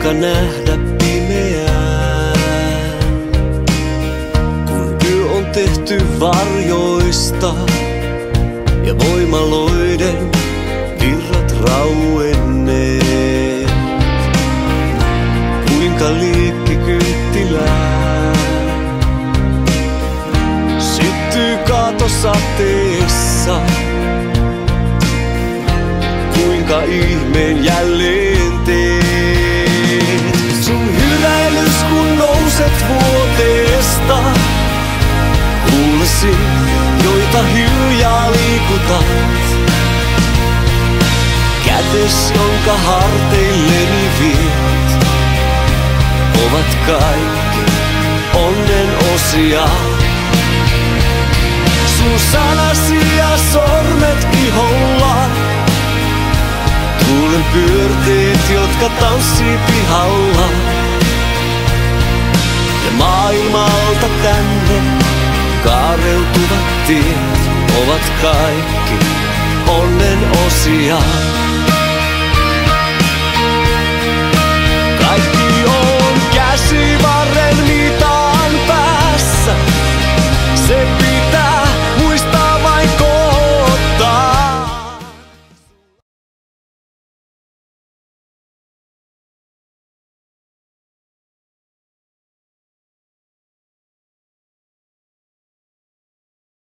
Kuinka nähdä pimeää, kun yö on tehty varjoista ja voimaloiden virrat rauenneet. Kuinka liikkikynttilää syttyy kaatosateessa. Kuinka ihmeen jälleen teet sun hyväilys, kun nouset vuoteesta. Huulesi, joita hiljaa liikutat, kätes, jonka harteilleni viet, ovat kaikki onnen osia. Sun sanasi ja sormet iholla, tuulen pyörteet, jotka tanssii pihalla. Ja maailmalta tänne kaareutuvat tiet ovat kaikki onnen osia. Kaikki on käsi